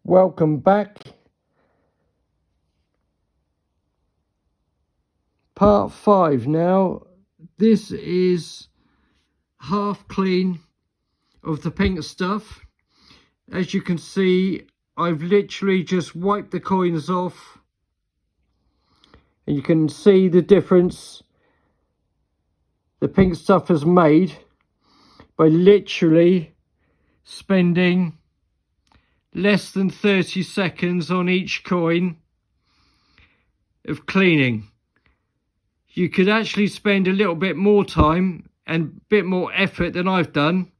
Welcome back. Part 5 now. This is half clean of the pink stuff. As you can see, I've literally just wiped the coins off. And you can see the difference the pink stuff has made by literally spending less than 30 seconds on each coin of cleaning. You could actually spend a little bit more time and a bit more effort than I've done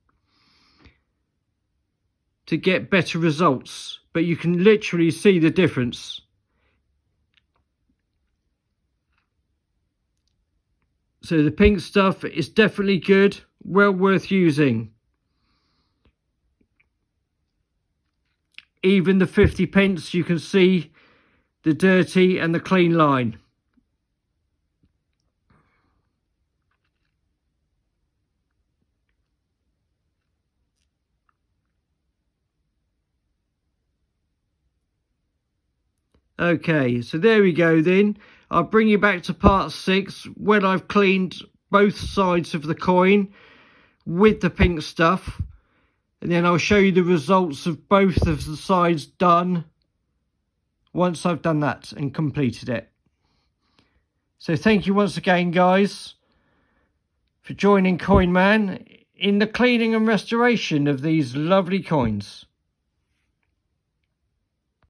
to get better results, but you can literally see the difference. So the pink stuff is definitely good, well worth using. Even the 50p, you can see the dirty and the clean line. Okay, so there we go then. I'll bring you back to part 6 when I've cleaned both sides of the coin with the pink stuff. And then I'll show you the results of both of the sides done once I've done that and completed it. So thank you once again, guys, for joining CoinMan in the cleaning and restoration of these lovely coins.